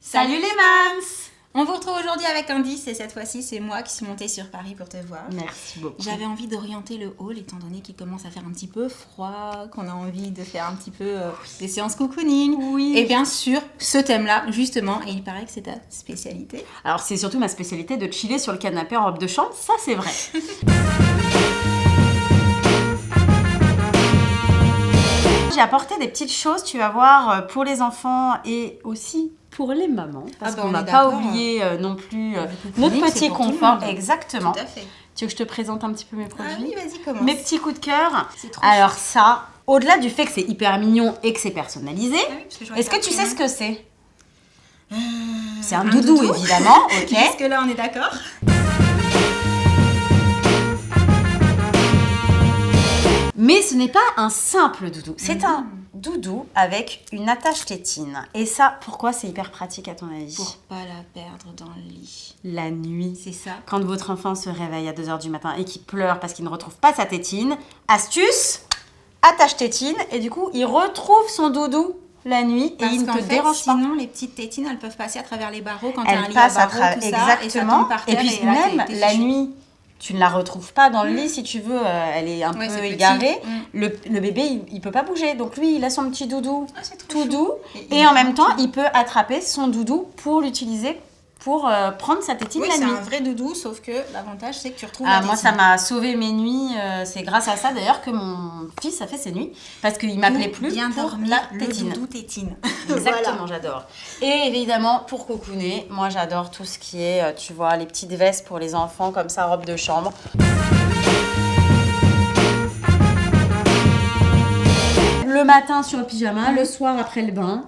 Salut les mams! On vous retrouve aujourd'hui avec Candice et cette fois-ci c'est moi qui suis montée sur Paris pour te voir. Merci beaucoup. J'avais envie d'orienter le hall étant donné qu'il commence à faire un petit peu froid, qu'on a envie de faire un petit peu des séances cocooning. Oui. Et bien sûr, ce thème-là, justement, et il paraît que c'est ta spécialité. Alors c'est surtout ma spécialité de chiller sur le canapé en robe de chambre, ça c'est vrai. J'ai apporté des petites choses, tu vas voir, pour les enfants et aussi pour les mamans. Parce qu'on n'a pas oublié non plus notre petit confort. Exactement. Tout à fait. Tu veux que je te présente un petit peu mes produits? Ah oui, vas-y, commence. Mes petits coups de cœur. C'est trop Alors ça, au-delà du fait que c'est hyper mignon et que c'est personnalisé, Ah oui, parce que je est-ce que regarde tu sais bien. ce que c'est? C'est un doudou, évidemment, ok. Jusque-là, on est d'accord. Mais ce n'est pas un simple doudou, c'est un doudou avec une attache tétine. Et ça, pourquoi c'est hyper pratique à ton avis? Pour pas la perdre dans le lit. La nuit. C'est ça. Quand votre enfant se réveille à 2h du matin et qu'il pleure parce qu'il ne retrouve pas sa tétine, astuce, attache tétine, et du coup, il retrouve son doudou la nuit et il ne te dérange pas. Sinon, les petites tétines, elles peuvent passer à travers les barreaux quand tu as un Elle lit à passe à barreaux, travers, tout ça, et ça exactement. tombe par terre. Et puis là, même t'es la fichu. nuit, tu ne la retrouves pas dans le lit si tu veux, elle est un Ouais, peu c'est petit. égarée. Le bébé, il peut pas bouger, donc lui, il a son petit doudou Ah, c'est trop tout chou. doux, Et et en même temps, il peut attraper son doudou pour l'utiliser pour prendre sa tétine Oui, la c'est nuit. un vrai doudou, sauf que l'avantage, c'est que tu retrouves Ah, la moi, tétine. ça m'a sauvé mes nuits. C'est grâce à ça, d'ailleurs, que mon fils a fait ses nuits. Parce qu'il m'appelait plus bien pour dormir, la le tétine. doudou tétine. Exactement, j'adore. Et évidemment, pour cocooner, moi, j'adore tout ce qui est, tu vois, les petites vestes pour les enfants, comme ça, robe de chambre. Le matin sur le pyjama, le soir après le bain.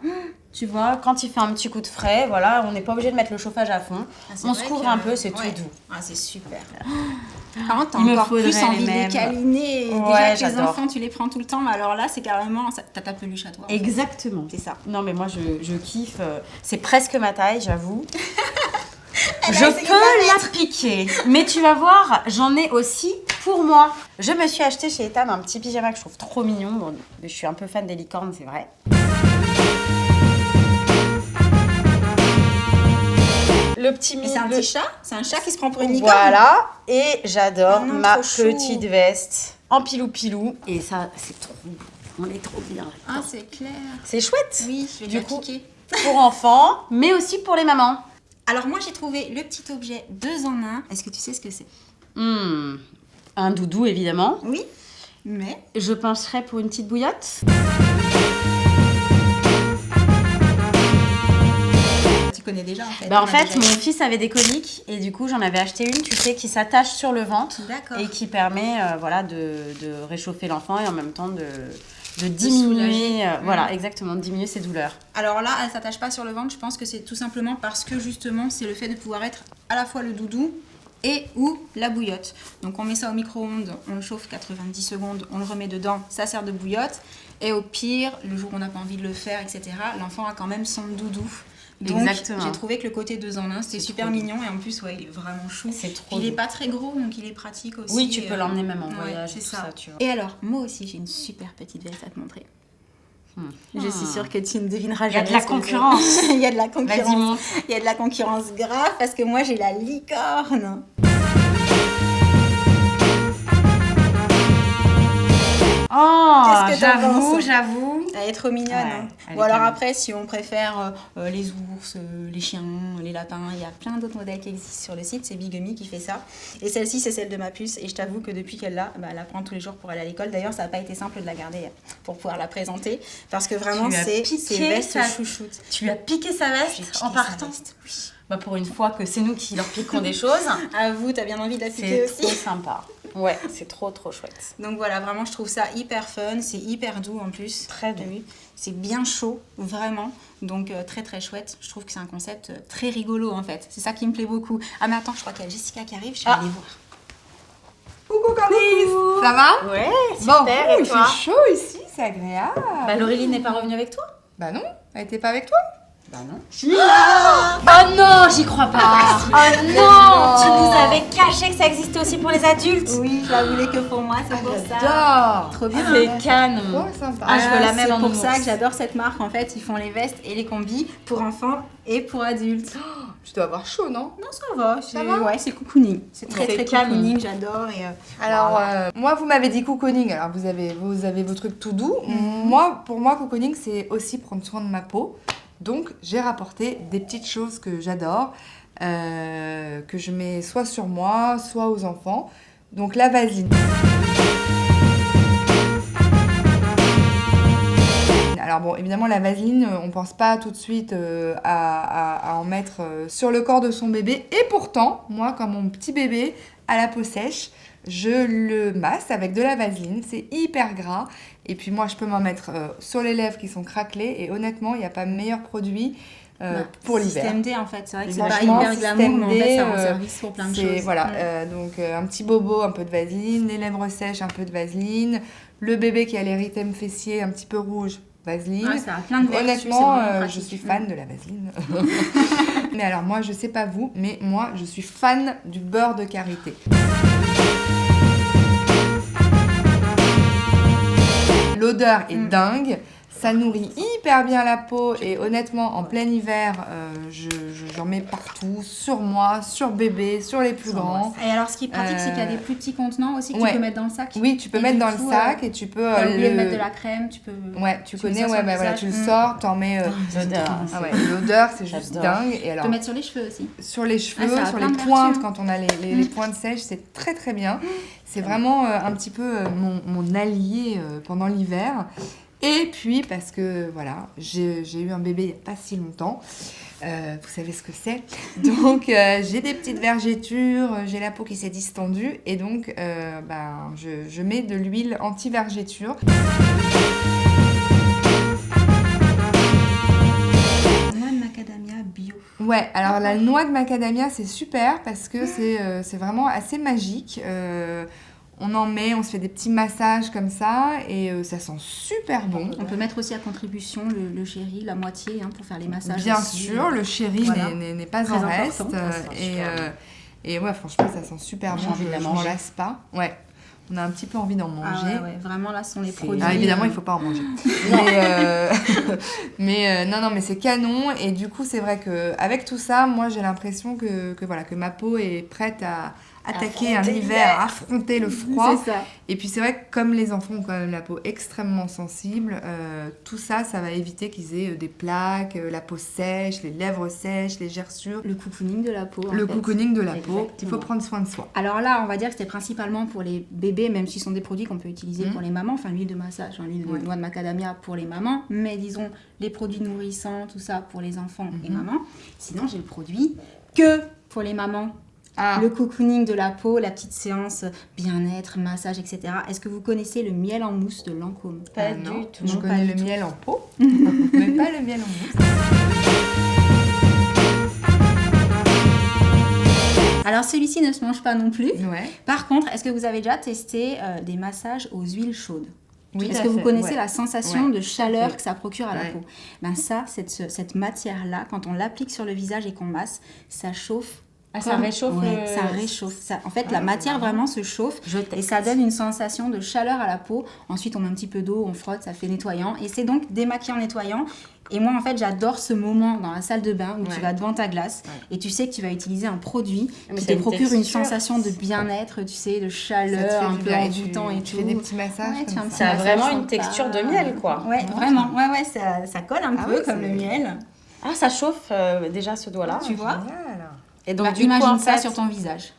Tu vois, quand il fait un petit coup de frais, voilà, on n'est pas obligé de mettre le chauffage à fond. On se couvre un peu, c'est tout doux. Ah, c'est super. Par contre, t'as Il me encore faudrait plus envie les de les mêmes. câliner. Et Ouais, déjà que les j'adore. enfants, tu les prends tout le temps, mais alors là, c'est carrément, t'as ta peluche à toi. en fait. Exactement. C'est ça. Non, mais moi, je kiffe. C'est presque ma taille, j'avoue. Elle a Je essayé de peux la la piquer. Mais tu vas voir, j'en ai aussi pour moi. Je me suis acheté chez Etam un petit pyjama que je trouve trop mignon. Bon, je suis un peu fan des licornes, c'est vrai. Le petit Mais c'est un petit chat. C'est un chat qui se prend pour une licorne. Voilà. Et j'adore Oh non, ma trop chou. petite veste en pilou-pilou. Et ça, c'est trop beau. On est trop bien. Ah, c'est clair. C'est chouette. Oui, je vais Du déjà coup, piquer. pour enfants, mais aussi pour les mamans. Alors moi, j'ai trouvé le petit objet 2 en 1. Est-ce que tu sais ce que c'est? Un doudou, évidemment. Oui. Mais Je penserais pour une petite bouillotte. tu connais déjà en fait. Bah, en On a fait, déjà mon eu. fils avait des coliques et du coup, j'en avais acheté une, tu sais, qui s'attache sur le ventre D'accord. et qui permet voilà, de réchauffer l'enfant et en même temps de diminuer, soulager. voilà, exactement, de diminuer ses douleurs. Alors là, elle s'attache pas sur le ventre. Je pense que c'est tout simplement parce que justement, c'est le fait de pouvoir être à la fois le doudou et ou la bouillotte. Donc on met ça au micro-ondes, on le chauffe 90 secondes, on le remet dedans, ça sert de bouillotte. Et au pire, le jour où on n'a pas envie de le faire, etc., l'enfant a quand même son doudou. Donc Exactement. j'ai trouvé que le côté 2 en 1, c'était C'est super trop mignon et en plus, ouais, il est vraiment chou. C'est trop Puis il est doux. pas très gros, donc il est pratique aussi. Oui, tu peux l'emmener même en ouais, voyage, c'est tout ça. ça, tu vois. Et alors, moi aussi, j'ai une super petite veste à te montrer. Je suis sûre que tu ne devineras Il y a jamais. de la ce que c'est. concurrence. Il y a de la Vas-y, concurrence. montre. Il y a de la concurrence grave parce que moi j'ai la licorne. Oh, Qu'est-ce que t'en penses j'avoue. Elle est trop mignonne. Ouais, hein. elle Ou est alors canon. après, si on préfère les ours, les chiens, les lapins, il y a plein d'autres modèles qui existent sur le site. C'est Bigamy qui fait ça. Et celle-ci, c'est celle de ma puce. Et je t'avoue que depuis qu'elle l'a, bah, elle la prend tous les jours pour aller à l'école. D'ailleurs, ça n'a pas été simple de la garder pour pouvoir la présenter. Parce que vraiment, Tu as c'est piqué veste sa- chouchoute. Tu lui as piqué sa J'ai veste piqué en sa partant. veste, oui. Bah, pour une fois que c'est nous qui leur piquons des choses. Avoue, t'as bien envie de la piquer C'est aussi. trop sympa. Ouais, c'est trop chouette. Donc voilà, vraiment, je trouve ça hyper fun, c'est hyper doux en plus. Très doux. T'as vu. C'est bien chaud, vraiment. Donc très chouette. Je trouve que c'est un concept très rigolo en fait. C'est ça qui me plaît beaucoup. Ah mais attends, je crois qu'il y a Jessica qui arrive, je vais Ah. aller voir. Coucou Candice. Ça va? Ouais, Bon, super. Et il toi? fait chaud ici, c'est agréable. Bah, Laureline n'est pas revenue avec toi? Bah non, elle était pas avec toi? Bah non. Oh non, j'y crois pas. Oh non, tu nous avais caché que ça existait aussi pour les adultes. Oui, je la voulais que pour moi, c'est pour ça. J'adore. Trop bien. C'est canon. Oh, sympa. Ah, je veux la même en C'est pour nounours. ça que j'adore cette marque. En fait, ils font les vestes et les combis pour enfants et pour adultes. Tu dois avoir chaud, non? Non, ça va. Ça va Ouais, c'est cocooning. C'est très C'est très canon. cocooning, j'adore. Et Alors, moi, vous m'avez dit cocooning. Alors, vous avez vos trucs tout doux. Pour moi, cocooning, c'est aussi prendre soin de ma peau. Donc, j'ai rapporté des petites choses que j'adore, que je mets soit sur moi, soit aux enfants. Donc, la vaseline. Alors bon, évidemment, la vaseline, on pense pas tout de suite à en mettre sur le corps de son bébé. Et pourtant, moi, quand mon petit bébé a la peau sèche, je le masse avec de la vaseline. C'est hyper gras. Et puis moi, je peux m'en mettre sur les lèvres qui sont craquelées. Et honnêtement, il n'y a pas meilleur produit pour l'hiver. Système D, en fait. C'est vrai que c'est pas Franchement, hyper glamour, mais en fait, ça rend D, service pour plein de choses. Voilà, donc un petit bobo, un peu de vaseline. Les lèvres sèches, un peu de vaseline. Le bébé qui a l'érythème fessier un petit peu rouge, vaseline. Ouais, ça a plein de vertus, Honnêtement, c'est vraiment je pratique. suis fan de la vaseline. Mais alors moi, je sais pas vous, mais moi, je suis fan du beurre de karité. L'odeur est dingue. Ça nourrit hyper bien la peau et honnêtement, en plein hiver, j'en mets partout, sur moi, sur bébé, sur les plus grands. Et alors, ce qui est pratique, c'est qu'il y a des plus petits contenants aussi que ouais. tu peux mettre dans le sac. Oui, tu peux Et mettre du dans coup, le sac et tu peux... T'as oublié de mettre de la crème, tu peux... Ouais, tu mets connais, ça sur ouais, le bah voilà, visage. tu le sors, t'en mets... L'odeur. Ah ouais, l'odeur, c'est juste J'adore. dingue. Et Tu alors, peux mettre sur les cheveux aussi. sur les cheveux, ça a sur plein les de pointes, vertus. quand on a les pointes sèches, c'est très très bien. C'est vraiment un petit peu mon allié pendant l'hiver. Et puis, parce que voilà, j'ai eu un bébé il n'y a pas si longtemps, vous savez ce que c'est. Donc, j'ai des petites vergetures, j'ai la peau qui s'est distendue, et donc, je mets de l'huile anti-vergeture. Noix de macadamia bio. Ouais, alors la noix de macadamia, c'est super parce que c'est vraiment assez magique. On en met, on se fait des petits massages comme ça et ça sent super bon. On peut mettre aussi à contribution le chéri, la moitié, pour faire les massages. Bien aussi. sûr, le chéri Voilà. n'est pas Très en important. reste. Ça sent super Et ouais, franchement, ça sent super bon. J'ai envie de la Je m'en manger. lasse pas. Ouais, on a un petit peu envie d'en Ah manger. ouais, vraiment, là, ce sont les C'est- produits. Ah, évidemment, il ne faut pas en manger. mais non, mais c'est canon. Et du coup, c'est vrai qu'avec tout ça, moi, j'ai l'impression que ma peau est prête à attaquer un hiver, à affronter le froid. C'est ça. Et puis, c'est vrai que comme les enfants ont quand même la peau extrêmement sensible, tout ça, ça va éviter qu'ils aient des plaques, la peau sèche, les lèvres sèches, les gerçures. Le cocooning de la peau. en Le fait. cocooning de la peau, Exactement. il faut prendre soin de soi. Alors là, on va dire que c'était principalement pour les bébés, même si ce sont des produits qu'on peut utiliser Mhm. pour les mamans, enfin l'huile de massage, l'huile de Ouais. noix de macadamia pour les mamans, mais disons les produits nourrissants, tout ça pour les enfants et mamans. Sinon, j'ai le produit que pour les mamans. Ah, Le cocooning de la peau, la petite séance bien-être, massage, etc. Est-ce que vous connaissez le miel en mousse de Lancôme? Pas non. du tout. Je Non, connais pas le du tout. miel en pot, mais pas le miel en mousse. Alors celui-ci ne se mange pas non plus. Ouais. Par contre, est-ce que vous avez déjà testé des massages aux huiles chaudes? Oui, Est-ce tout à que vous fait, connaissez ouais. la sensation Ouais, de chaleur fait. que ça procure à la Ouais. peau? Ben ça, cette matière-là, quand on l'applique sur le visage et qu'on masse, ça chauffe. Ah, ça réchauffe Ouais, le- ça réchauffe. En fait, Ah, la c'est matière marrant. vraiment se chauffe Je et teste. ça donne une sensation de chaleur à la peau. Ensuite, on met un petit peu d'eau, on frotte, ça fait nettoyant. Et c'est donc démaquillant, nettoyant. Et moi, en fait, j'adore ce moment dans la salle de bain où tu Ouais. vas devant ta glace et tu sais que tu vas utiliser un produit Mais qui c'est te une procure une texture. sensation de bien-être, tu sais, de Ça te chaleur, fait un du peu bien. Et envoûtant et tu tout. fais des petits massages Ouais, tu comme as un ça. Ça a massage vraiment une sympa. texture de miel, quoi. Ouais, vraiment. Ouais, ça colle un Ah peu ouais, comme c'est- le miel. Ah, ça chauffe déjà ce doigt-là. Tu vois? Génial. Et donc, Bah, du coup, imagine en ça fait... sur ton visage.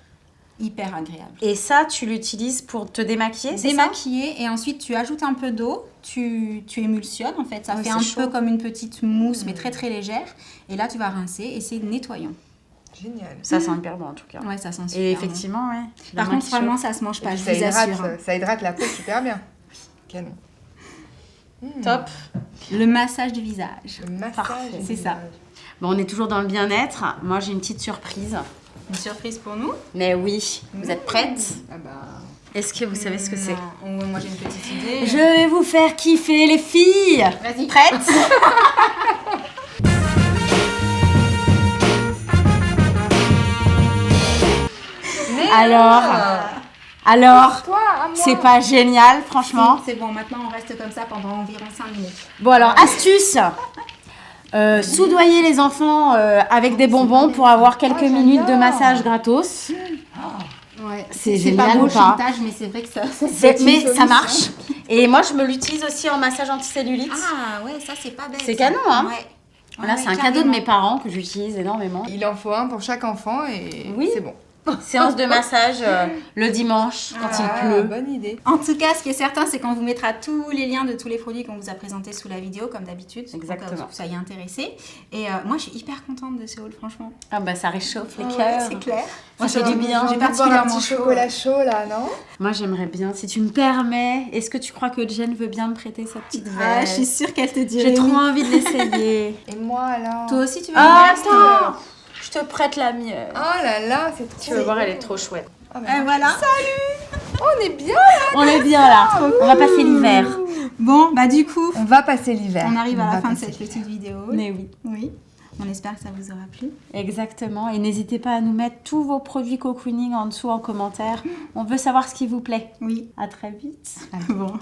Hyper agréable. Et ça, tu l'utilises pour te démaquiller, c'est ça? Démaquiller et ensuite tu ajoutes un peu d'eau, tu émulsionnes en fait, ça Ouais, fait c'est un chaud. peu comme une petite mousse mais très très légère et là tu vas rincer et c'est nettoyant. Génial. Ça sent hyper bon, en tout cas. Ouais, ça sent super. Et bon. effectivement, ouais. La Par main contre qui chauffe. vraiment ça se mange Et pas, puis je ça vous assure. ça hydrate la peau super bien. Canon. Top. Le massage du visage. Le massage. Parfait. du C'est ça. visage. Bon, on est toujours dans le bien-être. Moi, j'ai une petite surprise. Une surprise pour nous. Mais oui, vous êtes prêtes? Ah bah... Est-ce que vous savez ce que c'est? Non. Moi j'ai une petite idée. Je vais vous faire kiffer, les filles! Vas-y. Prêtes? Alors, Toi, à moi. c'est pas génial, franchement. C'est bon, maintenant on reste comme ça pendant environ 5 minutes. Bon, alors, astuce. Soudoyer les enfants avec des bonbons pour avoir quelques minutes de massage gratos. Ouais, C'est pas génial beau ou le pas chantage, mais c'est vrai que ça Mais ça marche. Et moi, je me l'utilise aussi en massage anticellulite. Ah ouais, ça c'est pas bête. C'est canon, hein. Ouais. Voilà, Ouais, c'est un cadeau de mes parents que j'utilise énormément. Il en faut un pour chaque enfant et Oui. c'est bon. Séance de massage le dimanche quand il pleut. Bonne idée. En tout cas, ce qui est certain, c'est qu'on vous mettra tous les liens de tous les produits qu'on vous a présentés sous la vidéo, comme d'habitude. Exactement. Pour que vous soyez intéressés. Et moi, je suis hyper contente de ce haul, franchement. Ah bah ça réchauffe les Ouais, cœurs. c'est clair. Ça fait du bien. J'ai J'ai pas boire un particulièrement petit chaud. chocolat chaud là, non? Moi j'aimerais bien, si tu me permets, est-ce que tu crois que Jen veut bien me prêter sa petite Ah, je veste suis sûre qu'elle te dirait. J'ai trop oui. envie de l'essayer. Et moi alors? Toi aussi, tu veux Ah, une veste attends, je te prête la mienne. Oh là là, c'est trop. Tu veux voir, elle est trop chouette. Ah, bah, Voilà. on est bien. On est bien là. On va passer l'hiver. Bon, bah du coup, On va passer l'hiver. on arrive à va la fin de passer cette petite vidéo. Mais oui. Oui. On espère que ça vous aura plu. Exactement. Et n'hésitez pas à nous mettre tous vos produits cocooning en dessous en commentaire. On veut savoir ce qui vous plaît. Oui. À très vite. Bon.